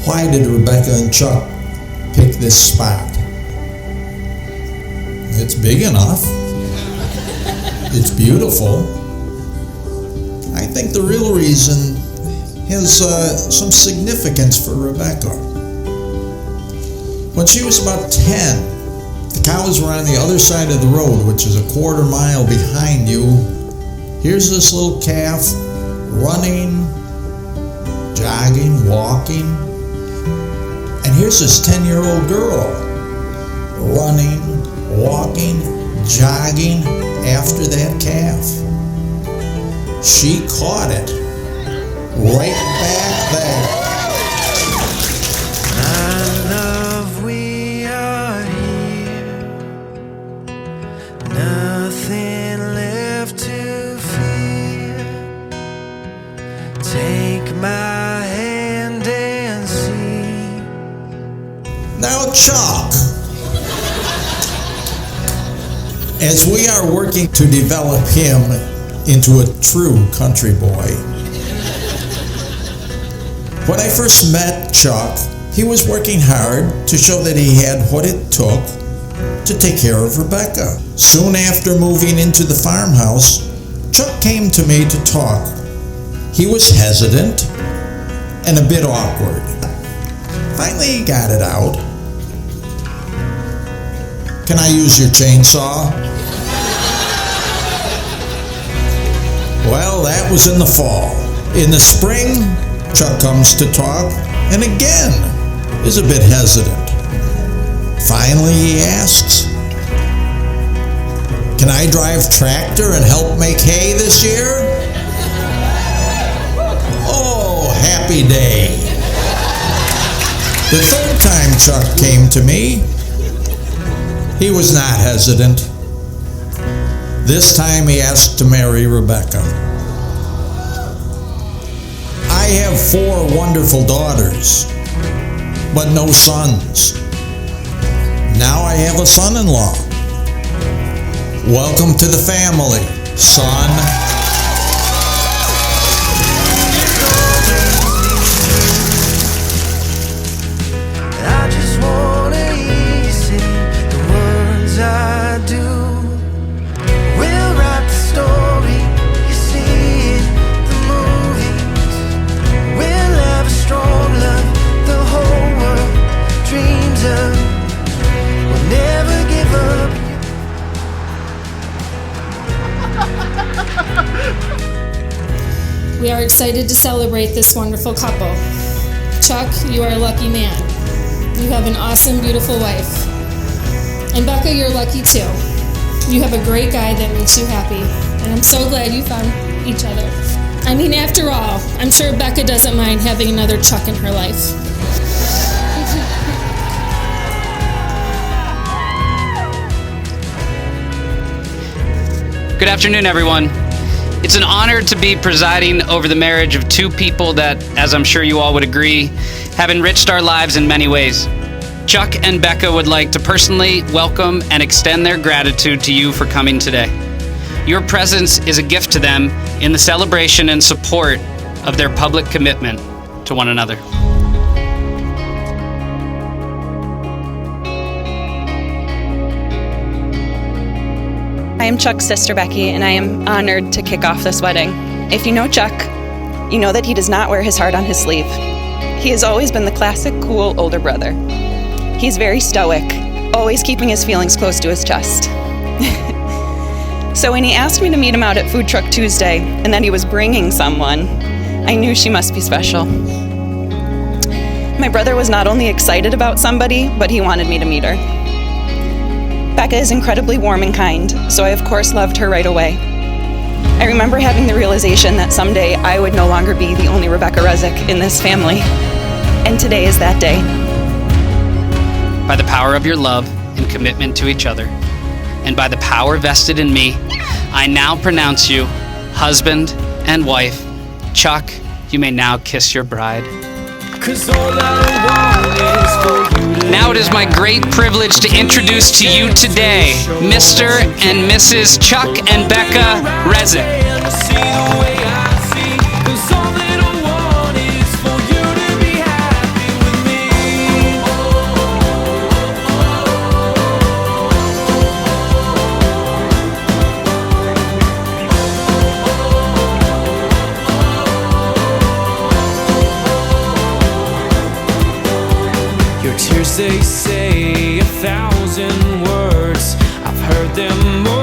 Why did Rebecca and Chuck pick this spot? It's big enough. It's beautiful. I think the real reason has some significance for Rebecca. When she was about 10, the cows were on the other side of the road, which is a quarter mile behind you. Here's this little calf running, jogging, walking. And here's this 10-year-old girl running, walking, jogging after that calf. She caught it right back there. My love, we are here. Nothing left to fear. Take my hand and see. Now, Chuck, as we are working to develop him into a true country boy. When I first met Chuck, he was working hard to show that he had what it took to take care of Rebecca. Soon after moving into the farmhouse, Chuck came to me to talk. He was hesitant and a bit awkward. Finally, he got it out. Can I use your chainsaw? Well, that was in the fall. In the spring, Chuck comes to talk and again is a bit hesitant. Finally, he asks, "Can I drive tractor and help make hay this year?" Oh, happy day. The third time Chuck came to me, he was not hesitant. This time he asked to marry Rebecca. I have 4 wonderful daughters, but no sons. Now I have a son-in-law. Welcome to the family, son. I just wanna hear you say the words I do. We'll write the story you see in the movies. We'll have a strong love the whole world dreams of. We'll never give up. We are excited to celebrate this wonderful couple. Chuck, you are a lucky man. You have an awesome, beautiful wife. And Becca, you're lucky too. You have a great guy that makes you happy. And I'm so glad you found each other. I mean, after all, I'm sure Becca doesn't mind having another Chuck in her life. Good afternoon, everyone. It's an honor to be presiding over the marriage of 2 people that, as I'm sure you all would agree, have enriched our lives in many ways. Chuck and Becca would like to personally welcome and extend their gratitude to you for coming today. Your presence is a gift to them in the celebration and support of their public commitment to one another. I am Chuck's sister, Becky, and I am honored to kick off this wedding. If you know Chuck, you know that he does not wear his heart on his sleeve. He has always been the classic, cool, older brother. He's very stoic, always keeping his feelings close to his chest. So when he asked me to meet him out at Food Truck Tuesday, and that he was bringing someone, I knew she must be special. My brother was not only excited about somebody, but he wanted me to meet her. Becca is incredibly warm and kind, so I of course loved her right away. I remember having the realization that someday I would no longer be the only Rebecca Rezick in this family. And today is that day. By the power of your love and commitment to each other, and by the power vested in me, I now pronounce you husband and wife. Chuck, you may now kiss your bride. Now it is my great privilege to introduce to you today Mr. and Mrs. Chuck and Becca Rezick. Your tears, they say 1,000 words. I've heard them more